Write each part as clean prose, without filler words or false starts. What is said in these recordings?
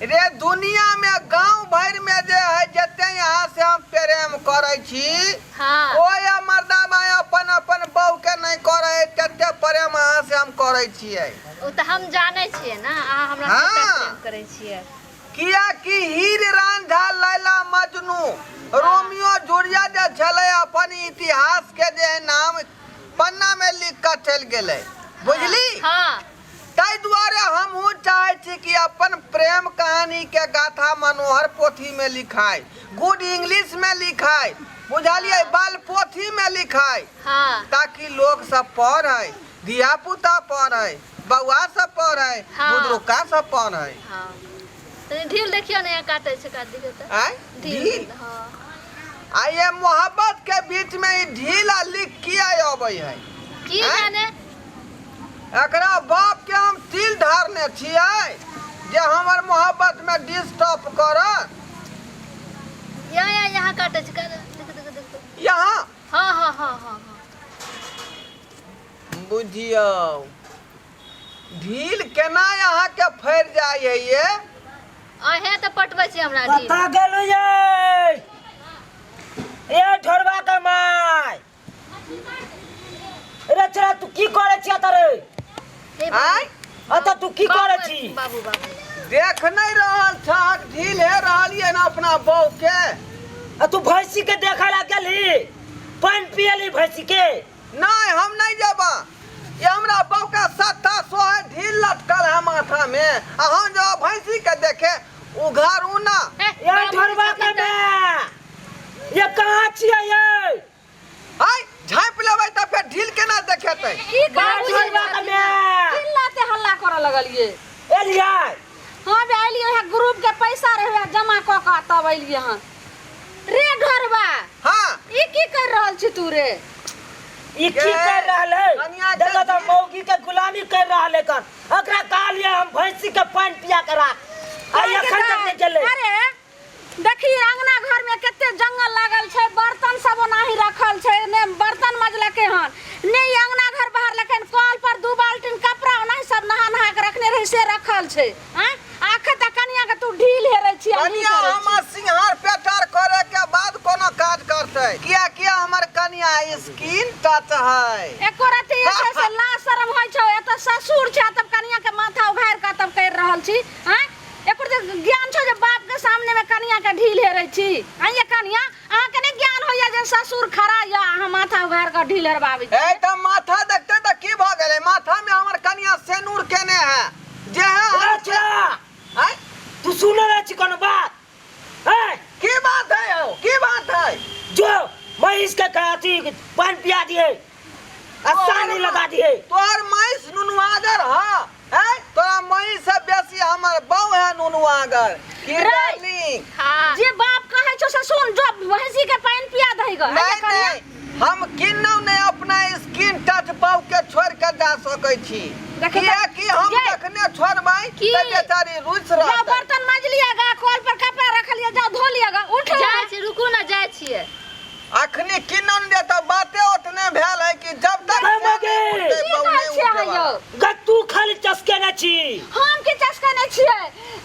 रे दुनिया में गांव भर में जे है जते यहाँ से हम प्रेम करे छी हाँ ओए मर्दा भाई अपन अपन बहू के नहीं करे तते प्रेम यहाँ से हम करे छिए ओ त हम जाने छिए ना आ हमरा हाँ। से प्रेम करे छिए किया कि हीर रांझा लैला मजनू रोमियो जूलिया जे छले अपन इतिहास के जे नाम पन्ना में लिख कर चल गेले बुझली हाँ ताई दुआरे हम चाहे छी कि अपन प्रेम कहानी के गाथा मनोहर पोथी में लिखाए गुड इंग्लिश में लिखाए बुझलिए बाल पोथी में लिखाए हाँ ताकि लोग सब पढ़े धिया पुता पढ़े बउआ सब पढ़े हाँ। बुजुर्गा सब पढ़े हाँ तनी ढील देखियो ना काटे से काट दियो त आय ढील हाँ आ ये मोहब्बत के बीच में ई ढील आ लिख किया आबै है की आय? जाने एकरा बाप के हम तिल धारने छियै जे हमर मोहब्बत में डिस्टर्ब करत यहाँ काटे से काट देख यहाँ हाँ हाँ हाँ हाँ बुझियो ढील केना यहाँ के फैर जाय है ये अहे त पटबै छी हमरा ढील कता गेलु ये ए ढोरबा के माय रे चला तू की करे छी अतरे आय अत तू की करे छी बाबू बाबू देख नहीं रहल छक ढील है रहलिए ना अपना बहू के आ तू भैंसी के देखा ला गेली पानी पियली भैंसी के नहीं हम नहीं जेबा ये हमरा बहू का सत्ता सोहे ढील लटकल है माथा में आ हम जो भैंसी के देखे उघारू ना ये ढोरबा के माय ये कहां छियै ये आय झाँप लेबै त फिर ढील केना देखेतै की बाबू ढोरबा के माय चिल्लाते हल्ला करे लगलिए एलिया हां बे आइलिए है ग्रुप के पैसा रहे जमा क के तब आइलिए हां रे ढोरबा हाँ ई की कर रहल छी तू रे ई की कर रहल कनिया है देखो तो मौगी के गुलामी कर रहल है कन ओकरा कहलिए हम भैंसी के पानी पिया करा आ एखन तक नहीं गेले अरे देखी अंगना घर में केते जंगल लागल छै बर्तन सब ओनाही रखल छै ने बर्तन मजलके हन ने ई अंगना घर बाहर लेकिन कल पर 2 बाल्टीन कपड़ा ओनाही सब नहा नहा के रखने रही से रखल छै हैं आखे त कनिया के तू ढील हेरै छी कनिया हमर सिंहार पेटार करे के बाद कोनो काज करतै किया हमर कनिया स्किन टच है एको रति ऐसे से ला शरम होय छै एत ससुर छै तब कनिया के माथा उघार के तब कर रहल छी हैं एको ज्ञान छै जे बाप के सामने में कनिया के ढील हेरै छी आ ये कनिया अहाँ के ने ज्ञान होय जे ससुर खड़ा या अहाँ माथा उघार के ढील हरबाबै छी ए त माथा देखते त की भ गेलै माथा में हमर कनिया सेनूर केने है जे है अच्छा आय तू सुन रहा छी कोनो बात है की बात है हो की बात है जो मैं इसके कहती पानी पिया दिए आसानी लगा दिए तोहर मैस नुनुआगर ह है तोरा मई से बेसी हमर बहू है नुनुआगर की डार्लिंग हाँ जे बाप कहै छौ से सुन जो भैंसी के पानी पिया दही ग नहीं हम किन्नौ नहीं अपना स्किन टच बहू के छोड़ के जा सकै छी देखे किया कि हम ये- देखने छोड़बै की? त बेचारी रुस जा रहतै बर्तन मांज लिएगा कल पर कपड़ा रख लिया जा धो लिएगा उठ जाय छी रुकू ना जाय छिए अखनी किन्नौ ने त बाते ओतने भेल है कि जब तक अरे मगे! उठतै, बहू की नहीं कहै छियै उठेबा। यौ गत्तू खाली चसके न छी हम के चस्का नहीं छिए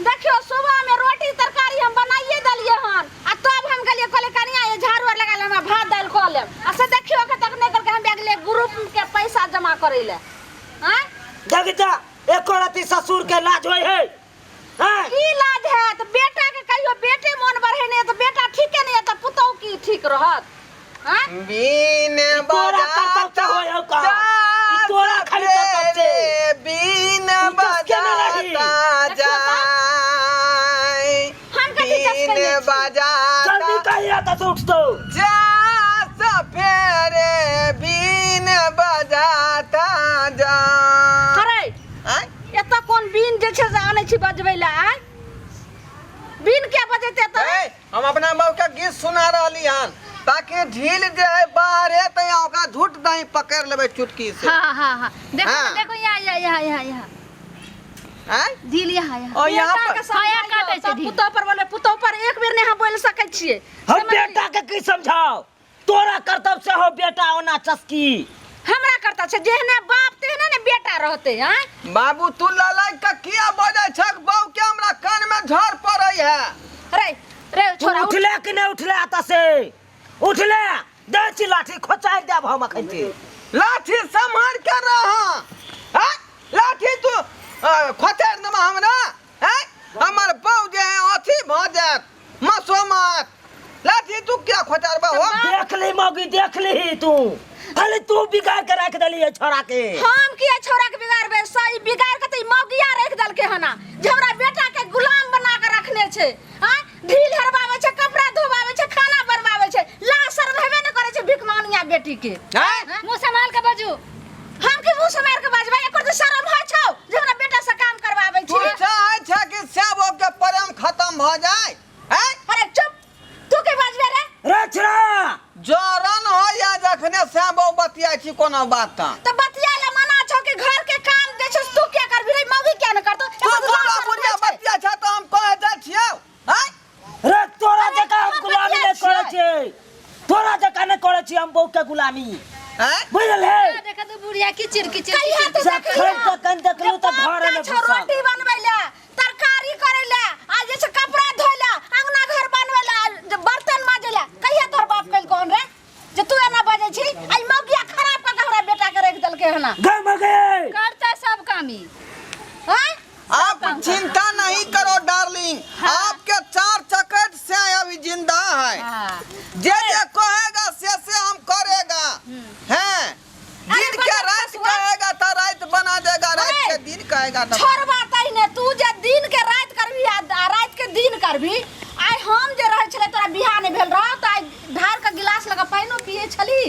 देखियो सुबह में रोटी तरकारी हम बनाइए दलिए हन आ तब हम गेलिए कहले कनिया ये झाड़ू आर लगा ले हमरा भात दाल खा ले आ से देखियो के तक नहीं करके हम गेलिए ग्रुप के पैसा जमा करे ले हैं देखता एको रति ससुर के लाज होय है हैं की लाज है तो बेटा के कहियो बेटे मन बढ़े नहीं तो बेटा ठीक नहीं है तो पुतौ की ठीक रहत हैं बीन तोरा कर्तव्य बजाता होय हो का ई तोरा खाली कर्तव्य रे बीन चस्के न रही। बजाता जाय हम कथी चस्के बीन नहीं छी? बजाता जल्दी कहिया तो उठ तो जा सफेरे बीन बजाता जा अरे आय एत कोन बीन जे छै से आनै छी बजबै ला आय बीन क्या बजेते त ए, हम अपना बहू के गीत सुना रहली हन ताकि ढील जे है बाहरे त यहाँ ओकरा झूठ दही पकड़ लेबै चुटकी से हाँ हाँ हाँ देखो हाँ। देखो यहाँ आय ढील यहाँ और यहाँ बेटा पर के समझाइयो, काटे छै सब ढील। पुतौ पर बोले पुतौ पर एक बेर नहीं हम बोल सकै छियै हम बेटा के की समझाओ तोरा कर्तव्य से हो बेटा होना चसकी हमरा करता छे जेहने बाप तेहने ने बेटा रहते हैं। बाबू तू ललाई का किया बजे छक बहु के हमरा कान में झड़ पड़ई है। रे रे छोरा उठ। उठले कि नहीं उठले आता से उठले दे छी लाठी खोचाई देब हम अखन के लाठी संभाल के रहा है लाठी तू खोचार दमा हमरा है हमर बहु जे है अथी भ जात मसोमत लाठी तू क्या खोचार बा हो देख ली मौगी देख ली तू अरे तू बिगाड़ के रख दली है छोरा के हम किया छोरा के बिगाड़ बे सही बिगाड़ के त मौगिया रख दल के हना जे हमरा बेटा के गुलाम बना के रखने छे हां ढील हरबावे छे कपड़ा धोबावे छे खाना बनवावे छे ला शर्म हेबे न करे छे भिखमानिया बेटी के हैं मुंह संभाल के बाजू। हम के मुंह समार के बाजबा एकर त शर्म है छौ जे हमरा बेटा से काम करवावे तू छी। चाहे छे कि सब के प्रेम खत्म भ जाए हैं अरे चुप तू के बाजबे रे छोरा जरन हो या जखने श्याम बहु बतियाई छी कोनो बात तो बतिया ले मना छौ कि घर के काम दे छस तू क्या करबी रे मौगी क्या न करतो तू बोला बुढ़िया बतिया छ त हम कह जा छियौ हैं रे तोरा जका हम गुलामी नहीं करे छे तोरा जका नहीं करे छी हम बहु के गुलामी हैं बुझल है देखा तो बुढ़िया किचिर किचिर कहिया तो सब खेल के कन देखलू तो घर में घुसा रोटी बनबै ले तरकारी करे ले आज जैसे कपड़ा धोय ले अंगना घर बनबै ले बर्तन माजे ले कहिया तोर बाप कल कौन रे जे तू एना बाजे छी आई मौगिया खराब कर हमरा बेटा के रख दल के हना गम गए करता सब कामी। हैं आप चिंता नहीं करो डार्लिंग आपके 4 चकट से अभी जिंदा है जे कहेगा से हम करेगा हैं दिन के रात कहेगा तो रात बना देगा रात के दिन कहेगा तो छोड़ बात आई ने तू जे दिन के रात करबी आ रात के दिन करबी आई हम जे रहे छले तोरा बियाह नहीं भेल रह त आई धार का गिलास लगा पाइनो पिए छली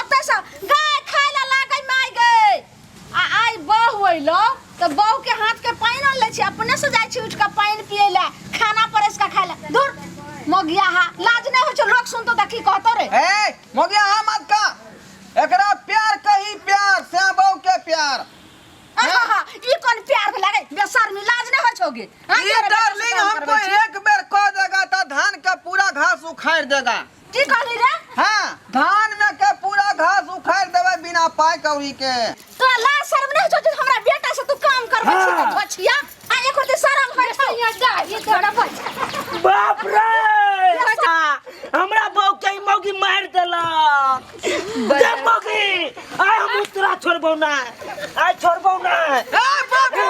ओते से गाय खाय ला लागै माय गए आ आई बहू होइलो तो बहू के हाथ के पाइन ले छी अपने से जाय छी उठ के पाइन पिए ला खाना परेस का खाय ला दूर मगिया हा लाज नहीं हो छ लोग सुनतो त की कहतो रे ए मोगिया हा मत का एकरा प्यार कही प्यार से बहु के प्यार ई कौन प्यार के लागे बेशर्मी लाज नहीं हो छोगे ये डार्लिंग हमको एक बेर कह देगा तो धान का पूरा घास उखाड़ देगा की कहली रे हाँ धान में के पूरा घास उखाड़ देवे बिना पाई कौड़ी के तो ला शर्म नहीं हो हमरा बेटा से तू काम करबे छी बछिया आ एको ते शर्म होय छै ये जा ये थोड़ा बच बाप रे हमरा बहु के मौगी मार देला दे मौगी आय हम उतरा छोड़बो ना आय छोड़बो ना ए बाबू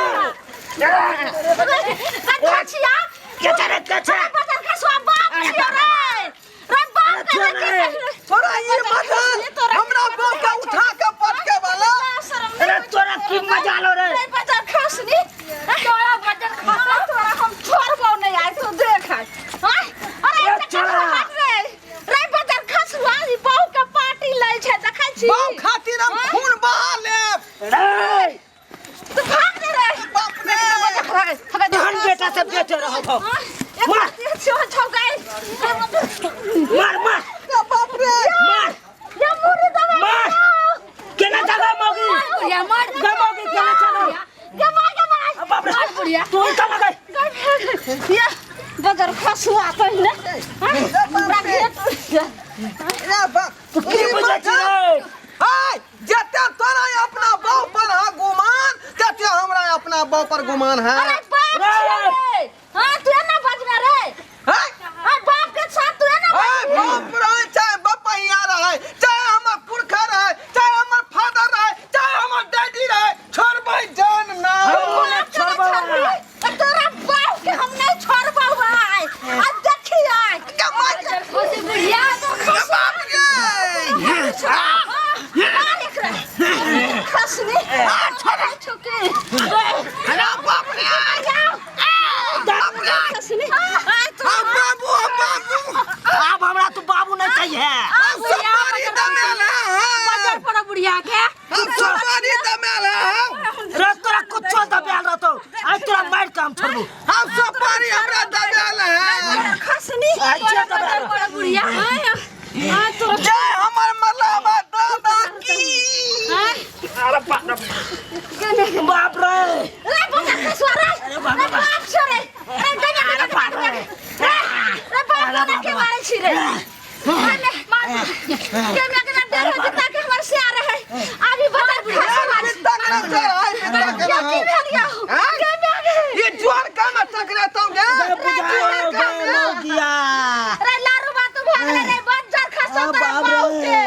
बछिया के चरे बदल के सो बाप छियो रे बाप के थोड़ा ये मत हमरा बहु के उठा के पटके वाला अरे तोरा की मजा लो रे रे बदल खसनी तोरा बदल खसना तोरा हम छोड़बो नहीं आइ तू देख हां अरे रे बदल खसवा ई बहु के पार्टी लै छै देखै छी बहु खातिर हम खून बहा लेब रे तू भाग दे रे बाप रे धन बेटा से बेटे रहो तो मार छो गए मार मार बाप रे मार ये मुरी दबा मार केना जगह मौगी बुढ़िया मार मौगी केना जगह के बाप रे बुढ़िया तू कहां गई ये बदल खसवा तो ने ए बाप की बुझे छी रे हाय जते तोरा अपना बहु पर है गुमान तते हमरा अपना बहु पर गुमान है अरे बाप रे हां तू ना बजना रे हाय हां बाप के साथ तू ना ए बाप रहे चाहे बपैया रहे चाहे हमर पुरखा रहे चाहे हमर फादर रहे चाहे हमर डैडी रहे छोड़बै जान ना तोरा बाप के हम नहीं छोड़बो भाई अब देखी आय कमाई ओसे बुढ़िया बाप रे खसनी छोड़ चुके अरे बाप रे खसनी बाबू अब हमरा तू बाबू नहीं चाहिए हम सवारी दमेल है पर बुढ़िया के हम सवारी दमेल है रे तोरा कुछ दबेल रहतो आज तोरा मार काम छोड़बू हम सवारी हमरा दमेल है खसनी अच्छा दबेल पर बुढ़िया हां तो जय हमर मलावा दादा की अरे बाप रे रे बता खसवा रे बाप छोरे रे गया बाप रे बाप के मारे छी रे मार के मैं के डर हो जता के हमर से आ रहे अभी ना चढ़ाई पे क्या टकरा की भेल या हैं? के भागे ये जोर का में टकराता हूँ मौगिया रे लारू बात भागले रे बज्जर खसो तोरा बाऊ के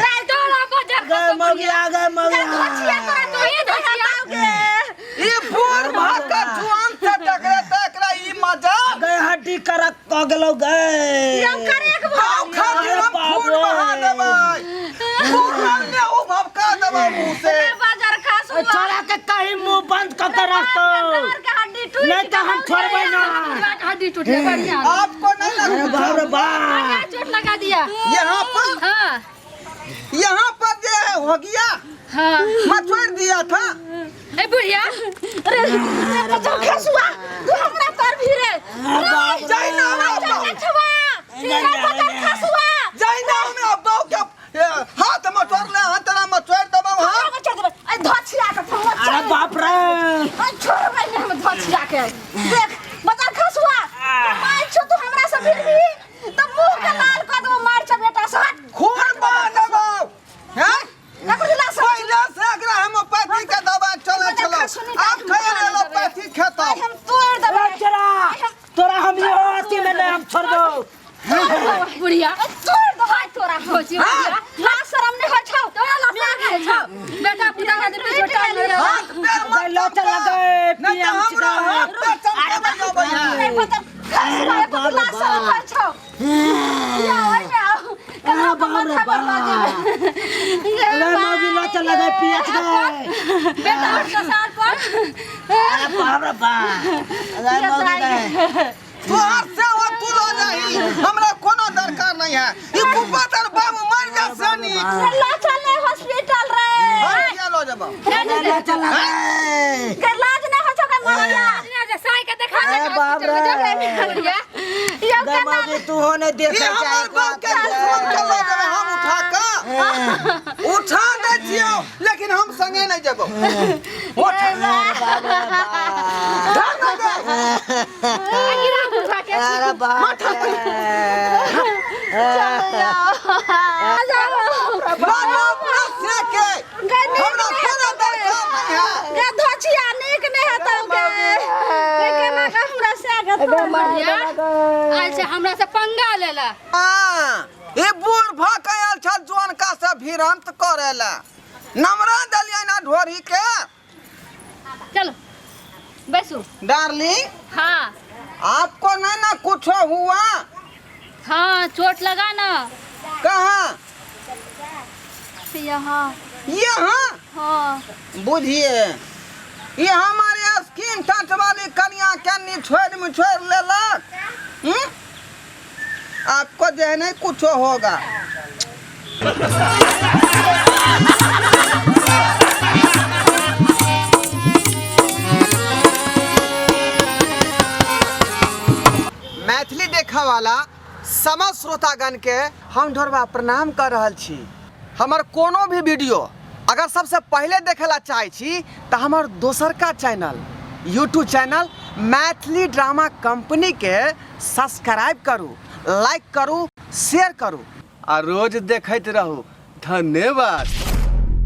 रे डोला बज्जर गए खसो मौगिया गए मौगिया धचिया तोरा तो ही धचिया के ये बोर भाग का जुआन से टकराता एकरा ई मजा गए हड्डी करक क गेलौ गए हम करे एक आओ खा के हम खून बहा देबै खून में ओ भभका देबै मुंह से बज्जर खसो छोरा के कहीं मुंह बंद क के रखतो के हड्डी टूट नहीं तो हम छोड़बै ना हड्डी टूट गई बढ़िया आपको नहीं अरे लगता बाप रे बाप चोट लगा दिया यहाँ पर जो है हो गया हाँ मचोड़ दिया था ए बुढ़िया अरे बज्जर खसुआ तू हमरा पर भी रे जाई ना हमरा बज्जर खसुआ जाई ना हमरा बाऊ के हाथ मचोड़ ले हाथ तेरा मचोड़ देबो हां आई धचिया के फंगो अरे बाप रे आई छोड़बै ने हम धचिया के देख बज्जर खसुआ मार छ तू हमरा से फिर भी तो मुंह के लाल क दो मार छ बेटा साथ खून बहा देबो हैं नकुला से पहले से अगर होम्योपैथी का दवा चले चलो आप खाए एलोपैथी खाता हम तोड़ देबै चला तोरा हम यो अथी में नहीं हम छोड़ दो बुढ़िया तोड़ देबै तोरा खोजी बुढ़िया ला शरम नहीं होय छौ तोरा ला लागे छौ बेटा पुता का दिन छोटा नहीं रहा हाथ पैर मत लो चला गए नहीं तो हमरा हाथ पैर चमके में जाबो नहीं पता खसुआ को ला शरम होय छौ या होय ना कना माथा पर बाजे अरे मौगी लो चला गए पियत गए बेटा उठ के साथ पर अरे बाप रे बाप अरे मौगी गए तू हाथ से हो तू लो जाही हमरा कोनो दरकार नहीं है ये कुपातर बाबू मर जा सनी ला चले हॉस्पिटल रे क्या लो जब लो चला गए के लाज नहीं हो छौ के मरिया साई के देखा अरे बाप रे बुढ़िया ये गए मौगी तू होने ये देखा हमर बाप के दुश्मन के लो जब हम उठा दे जियो लेकिन हम संगे नहीं जबो उठ अरे बाप रे मानो से के हमरा कोनो दरकार नहीं है गे धचिया नीक नहीं हेतौ गे केना का हमरा से बुढ़िया आज से हमरा से पंगा लेला हां ए बूढ़ भकायल छ जोन का से भिरंत करेला नमरा दलिया ना ढोरी के चलो बैसो डार्लिंग हाँ आपको नहीं ना कुछ हुआ हाँ चोट लगा ना कहाँ यहाँ यहाँ हाँ बुझिए ये हमारे स्किन टच वाली कन्या के निछोड़ मिछोड़ लेलक आपको जो है नहीं कुछ होगा मैथिली देखा वाला समस्त श्रोतागण के हम ढोरबा प्रणाम कर रहल छी। हमर कोनो भी वीडियो अगर सबसे पहले देखेला चाहे छी तो हमार दोसर का channel YouTube channel Maithili drama company के सब्सक्राइब करू, लाइक करू, शेयर करू और रोज देखते रहू। धन्यवाद।